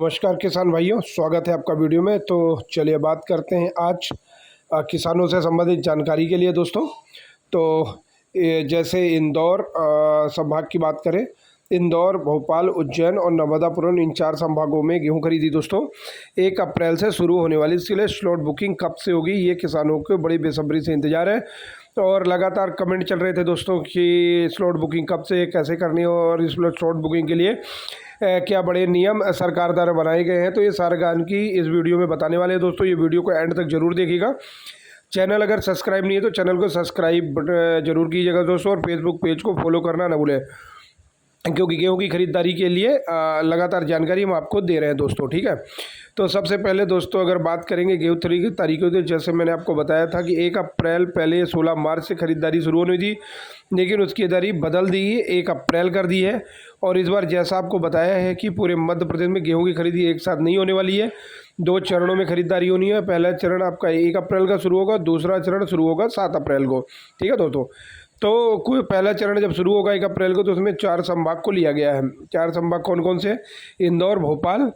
नमस्कार किसान भाइयों, स्वागत है आपका वीडियो में। तो चलिए बात करते हैं आज किसानों से संबंधित जानकारी के लिए दोस्तों। तो जैसे इंदौर संभाग की बात करें, इंदौर, भोपाल, उज्जैन और नर्मदापुरम इन 4 संभागों में गेहूं खरीदी दोस्तों 1 अप्रैल से शुरू होने वाली। इसके लिए स्लॉट बुकिंग कब से होगी, ये किसानों को बड़ी बेसब्री से इंतजार है। और लगातार कमेंट चल रहे थे दोस्तों कि स्लॉट बुकिंग कब से, कैसे करनी है और इस स्लॉट बुकिंग के लिए क्या बड़े नियम सरकार द्वारा बनाए गए हैं। तो ये सारी जानकारी इस वीडियो में बताने वाले हैं दोस्तों। ये वीडियो को एंड तक जरूर देखिएगा। चैनल अगर सब्सक्राइब नहीं है तो चैनल को सब्सक्राइब जरूर कीजिएगा दोस्तों, और फेसबुक पेज को फॉलो करना ना भूलें, क्योंकि गेहूं की खरीदारी के लिए लगातार जानकारी हम आपको दे रहे हैं दोस्तों। ठीक है, तो सबसे पहले दोस्तों अगर बात करेंगे गेहूं की तारीखों तो जैसे मैंने आपको बताया था कि 1 अप्रैल पहले 16 मार्च से खरीदारी शुरू होनी थी, लेकिन उसकी तारीख बदल दी, 1 अप्रैल कर दी है। और इस बार जैसा आपको बताया है कि पूरे मध्य प्रदेश में गेहूँ की खरीदी एक साथ नहीं होने वाली है, 2 चरणों में खरीदारी होनी है। पहला चरण आपका 1 अप्रैल का शुरू होगा, दूसरा चरण शुरू होगा 7 अप्रैल को। ठीक है दोस्तों, तो कोई पहला चरण जब शुरू होगा 1 अप्रैल को, तो उसमें 4 संभाग को लिया गया है। 4 संभाग कौन कौन से? इंदौर, भोपाल,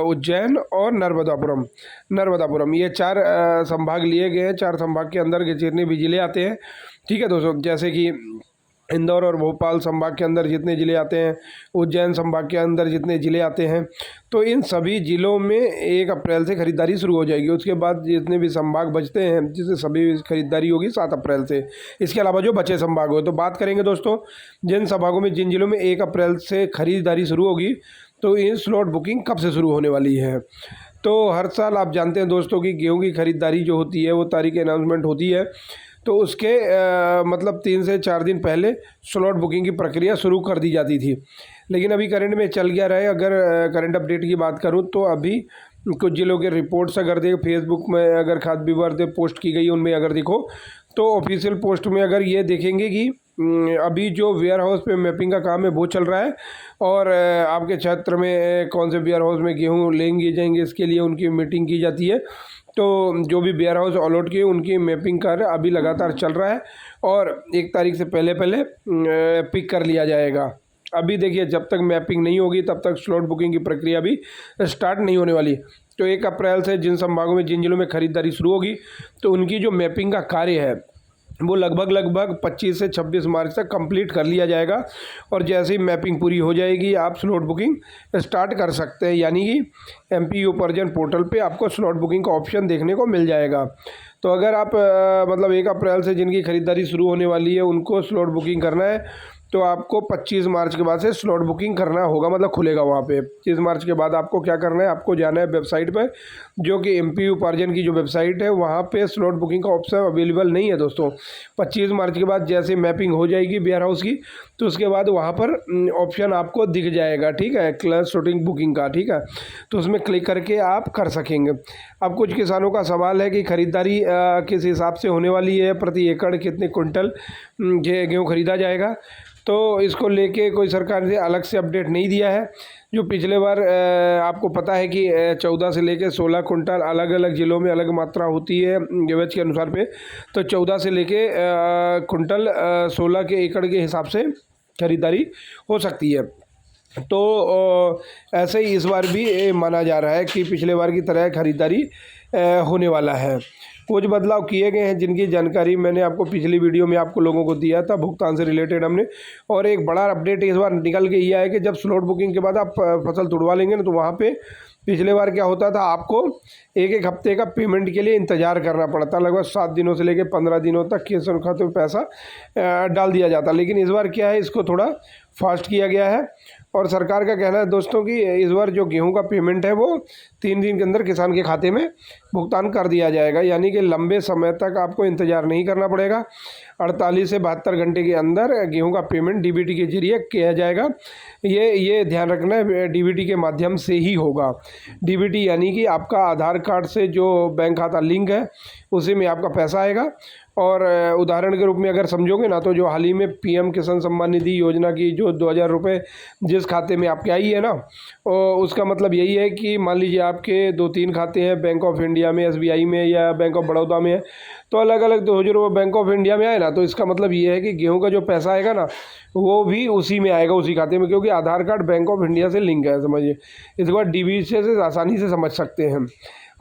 उज्जैन और नर्मदापुरम, ये 4 संभाग लिए गए हैं। 4 संभाग के अंदर के जितने भी जिले आते हैं, ठीक है दोस्तों, जैसे कि इंदौर और भोपाल संभाग के अंदर जितने ज़िले आते हैं, उज्जैन संभाग के अंदर जितने ज़िले आते हैं, तो इन सभी ज़िलों में 1 अप्रैल से खरीदारी शुरू हो जाएगी। उसके बाद जितने भी संभाग बचते हैं, जिससे सभी खरीदारी होगी 7 अप्रैल से। इसके अलावा जो बचे संभाग हो, तो बात करेंगे दोस्तों जिन संभागों में, जिन ज़िलों में 1 अप्रैल से खरीदारी शुरू होगी, तो इन स्लॉट बुकिंग कब से शुरू होने वाली है। तो हर साल आप जानते हैं दोस्तों कि गेहूँ की खरीदारी जो होती है वो तारीख अनाउंसमेंट होती है, तो उसके मतलब 3 से 4 दिन पहले स्लॉट बुकिंग की प्रक्रिया शुरू कर दी जाती थी। लेकिन अभी करंट में चल गया रहे, अगर करंट अपडेट की बात करूं तो अभी कुछ जिलों के रिपोर्ट्स अगर देखो, फेसबुक में अगर खाद्य विभाग से पोस्ट की गई उनमें अगर देखो, तो ऑफिशियल पोस्ट में अगर ये देखेंगे कि अभी जो वेयर हाउस पे मैपिंग का काम है वो चल रहा है, और आपके क्षेत्र में कौन से वेयर हाउस में गेहूँ लेंगे जाएंगे, इसके लिए उनकी मीटिंग की जाती है। तो जो भी वेयर हाउस अलॉट किए उनकी मैपिंग कार्य अभी लगातार चल रहा है, और 1 तारीख से पहले पिक कर लिया जाएगा। अभी देखिए, जब तक मैपिंग नहीं होगी तब तक स्लॉट बुकिंग की प्रक्रिया भी स्टार्ट नहीं होने वाली। तो 1 अप्रैल से जिन संभागों में, जिन जिलों में खरीदारी शुरू होगी, तो उनकी जो मैपिंग का कार्य है वो लगभग 25 से 26 मार्च तक कंप्लीट कर लिया जाएगा। और जैसे ही मैपिंग पूरी हो जाएगी आप स्लॉट बुकिंग स्टार्ट कर सकते हैं, यानी कि MP उपार्जन पोर्टल पे आपको स्लॉट बुकिंग का ऑप्शन देखने को मिल जाएगा। तो अगर आप मतलब 1 अप्रैल से जिनकी खरीदारी शुरू होने वाली है उनको स्लॉट बुकिंग करना है, तो आपको 25 मार्च के बाद से स्लॉट बुकिंग करना होगा, मतलब खुलेगा वहाँ पे। 25 मार्च के बाद आपको क्या करना है, आपको जाना है वेबसाइट पर, जो कि MP उपार्जन की जो वेबसाइट है, वहाँ पे स्लॉट बुकिंग का ऑप्शन अवेलेबल नहीं है दोस्तों। 25 मार्च के बाद जैसे मैपिंग हो जाएगी वेयर हाउस की, तो उसके बाद वहाँ पर ऑप्शन आपको दिख जाएगा, ठीक है, क्लच स्लॉटिंग बुकिंग का, ठीक है। तो उसमें क्लिक करके आप कर सकेंगे। अब कुछ किसानों का सवाल है कि खरीदारी किस हिसाब से होने वाली है, प्रति एकड़ कितने कुंटल गेहूँ खरीदा जाएगा, तो इसको लेके कोई सरकार ने अलग से अपडेट नहीं दिया है। जो पिछले बार आपको पता है कि 14 से लेके 16 कुंटल, अलग अलग ज़िलों में अलग मात्रा होती है गेवेज के अनुसार पे, तो 14 से लेके कुंटल 16 के एकड़ के हिसाब से खरीदारी हो सकती है। तो ऐसे ही इस बार भी माना जा रहा है कि पिछले बार की तरह खरीदारी होने वाला है। कुछ बदलाव किए गए हैं जिनकी जानकारी मैंने आपको पिछली वीडियो में आपको लोगों को दिया था, भुगतान से रिलेटेड हमने। और एक बड़ा अपडेट इस बार निकल के ये है कि जब स्लॉट बुकिंग के बाद आप फसल तुड़वा लेंगे ना, तो वहाँ पे पिछले बार क्या होता था, आपको 1-1 हफ्ते का पेमेंट के लिए इंतज़ार करना पड़ता, लगभग 7 दिनों से लेकर 15 दिनों तक किसान खाते में पैसा डाल दिया जाता। लेकिन इस बार क्या है, इसको थोड़ा फास्ट किया गया है। और सरकार का कहना है दोस्तों कि इस बार जो गेहूं का पेमेंट है वो 3 दिन के अंदर किसान के खाते में भुगतान कर दिया जाएगा, यानी कि लंबे समय तक आपको इंतज़ार नहीं करना पड़ेगा। 48 से 72 घंटे के अंदर गेहूं का पेमेंट DBT के जरिए किया जाएगा। ये ध्यान रखना है, DBT के माध्यम से ही होगा। DBT यानी कि आपका आधार कार्ड से जो बैंक खाता लिंक है उसी में आपका पैसा आएगा, और उदाहरण के रूप में अगर समझोगे ना, तो जो हाल ही में पीएम किसान सम्मान निधि योजना की जो 2,000 रुपये जिस खाते में आपके आई है ना, उसका मतलब यही है कि मान लीजिए आपके 2-3 खाते हैं बैंक ऑफ इंडिया में, एसबीआई में या बैंक ऑफ बड़ौदा में है, तो अलग अलग 2,000 रुपये बैंक ऑफ इंडिया में आए ना, तो इसका मतलब ये है कि गेहूँ का जो पैसा आएगा ना, वो भी उसी में आएगा, उसी खाते में, क्योंकि आधार कार्ड बैंक ऑफ इंडिया से लिंक है, समझिए। इसके बाद डीबीटी से आसानी से समझ सकते हैं।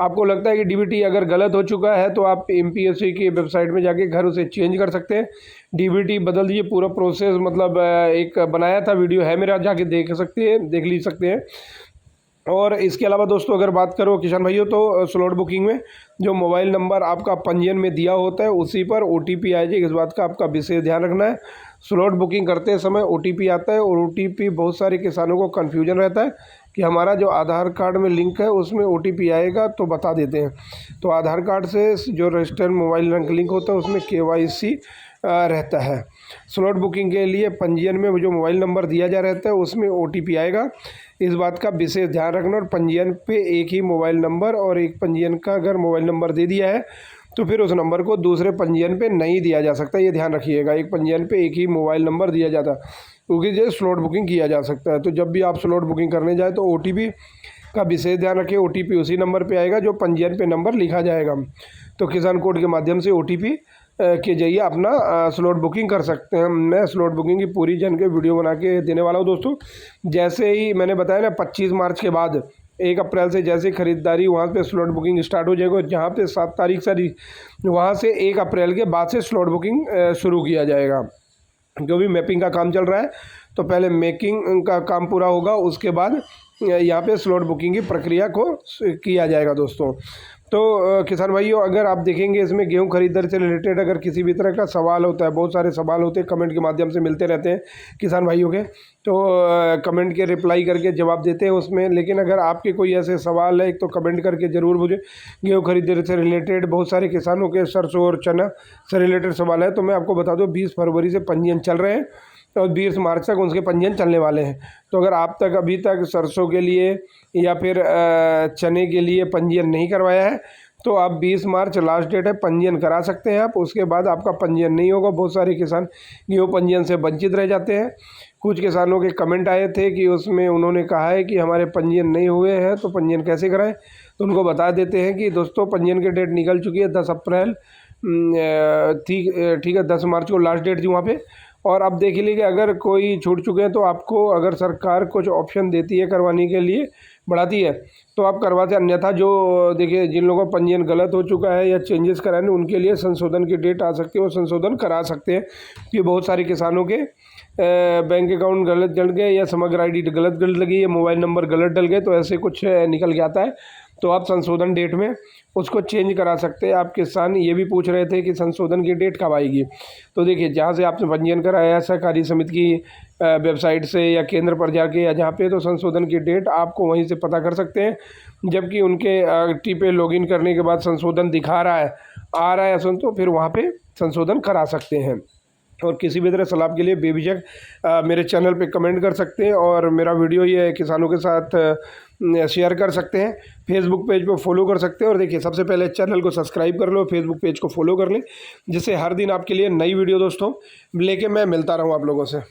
आपको लगता है कि डीबीटी अगर गलत हो चुका है तो आप एमपीएससी की वेबसाइट में जाके घर उसे चेंज कर सकते हैं, डीबीटी बदल दीजिए, पूरा प्रोसेस, मतलब एक बनाया था, वीडियो है मेरा, जाके देख सकते हैं। और इसके अलावा दोस्तों अगर बात करो किसान भाइयों, तो स्लॉट बुकिंग में जो मोबाइल नंबर आपका पंजीयन में दिया होता है उसी पर ओटीपी आ जाएगी। इस बात का आपका विशेष ध्यान रखना है। स्लॉट बुकिंग करते समय ओटीपी आता है, और ओटीपी बहुत सारे किसानों को कन्फ्यूजन रहता है कि हमारा जो आधार कार्ड में लिंक है उसमें ओटीपी आएगा, तो बता देते हैं। तो आधार कार्ड से जो रजिस्टर्ड मोबाइल लिंक होता है उसमें केवाईसी रहता है। स्लॉट बुकिंग के लिए पंजीयन में जो मोबाइल नंबर दिया जा रहता है उसमें ओटीपी आएगा, इस बात का विशेष ध्यान रखना। और पंजीयन पे एक ही मोबाइल नंबर, और एक पंजीयन का अगर मोबाइल नंबर दे दिया है तो फिर उस नंबर को दूसरे पंजीयन पे नहीं दिया जा सकता, ये ध्यान रखिएगा। एक पंजीयन पे एक ही मोबाइल नंबर दिया जाता, क्योंकि जो स्लॉट बुकिंग किया जा सकता है। तो जब भी आप स्लॉट बुकिंग करने जाए तो ओटीपी का विशेष ध्यान रखिए, ओटीपी उसी नंबर पे आएगा जो पंजीयन पे नंबर लिखा जाएगा। तो किसान कोड के माध्यम से ओटीपी के जरिए अपना स्लॉट बुकिंग कर सकते हैं। मैं स्लॉट बुकिंग की पूरी जानकारी वीडियो बना के देने वाला हूँ दोस्तों। जैसे ही मैंने बताया ना, 25 मार्च के बाद 1 अप्रैल से जैसे खरीदारी वहाँ पे स्लॉट बुकिंग स्टार्ट हो जाएगा, जहाँ पे 7 तारीख से वहाँ से 1 अप्रैल के बाद से स्लॉट बुकिंग शुरू किया जाएगा। जो भी मैपिंग का काम चल रहा है, तो पहले मेकिंग का काम पूरा होगा, उसके बाद यहाँ पे स्लॉट बुकिंग की प्रक्रिया को किया जाएगा दोस्तों। तो किसान भाइयों, अगर आप देखेंगे इसमें गेहूं खरीदारी से रिलेटेड अगर किसी भी तरह का सवाल होता है, बहुत सारे सवाल होते हैं, कमेंट के माध्यम से मिलते रहते हैं किसान भाइयों के, तो कमेंट के रिप्लाई करके जवाब देते हैं उसमें। लेकिन अगर आपके कोई ऐसे सवाल है तो कमेंट करके ज़रूर मुझे, गेहूँ खरीदारी से रिलेटेड बहुत सारे किसानों के सरसों और चना से रिलेटेड सवाल है। तो मैं आपको बता दूँ 20 फरवरी से पंजीयन चल रहे हैं और 20 मार्च तक उनके पंजीयन चलने वाले हैं। तो अगर आप तक अभी तक सरसों के लिए या फिर चने के लिए पंजीयन नहीं करवाया है, तो आप 20 मार्च लास्ट डेट है, पंजीयन करा सकते हैं आप। उसके बाद आपका पंजीयन नहीं होगा। बहुत सारे किसान गेहूँ पंजीयन से वंचित रह जाते हैं। कुछ किसानों के कमेंट आए थे कि उसमें उन्होंने कहा है कि हमारे पंजीयन नहीं हुए हैं, तो पंजीयन कैसे कराएं। तो उनको बता देते हैं कि दोस्तों पंजीयन की डेट निकल चुकी है, 10 अप्रैल, ठीक है, 10 मार्च को लास्ट डेट थी वहाँ पे। और अब देख लीजिए कि अगर कोई छूट चुके हैं तो आपको अगर सरकार कुछ ऑप्शन देती है करवाने के लिए, बढ़ाती है, तो आप करवाते। अन्यथा जो देखिए, जिन लोगों का पंजीयन गलत हो चुका है या चेंजेस कराने, उनके लिए संशोधन की डेट आ सकती है, वो संशोधन करा सकते हैं। कि बहुत सारे किसानों के बैंक अकाउंट गलत डल गए, या समग्र आईडी गलत डल गई, या मोबाइल नंबर गलत डल गए, तो ऐसे कुछ निकल के आता है। तो आप संशोधन डेट में उसको चेंज करा सकते हैं। आप किसान ये भी पूछ रहे थे कि संशोधन की डेट कब आएगी। तो देखिए, जहाँ से आपने पंजीयन कराया है सहकारी समिति की वेबसाइट से या केंद्र पर जाके या जहाँ पे, तो संशोधन की डेट आपको वहीं से पता कर सकते हैं। जबकि उनके टी पे लॉगिन करने के बाद संशोधन दिखा रहा है, आ रहा है तो फिर वहाँ पे संशोधन करा सकते हैं। और किसी भी तरह सलाह के लिए बेझिझक मेरे चैनल पे कमेंट कर सकते हैं, और मेरा वीडियो ये किसानों के साथ शेयर कर सकते हैं। फेसबुक पेज पे फॉलो कर सकते हैं। और देखिए, सबसे पहले चैनल को सब्सक्राइब कर लो, फेसबुक पेज को फॉलो कर लें, जिससे हर दिन आपके लिए नई वीडियो दोस्तों लेके मैं मिलता रहूँ आप लोगों से।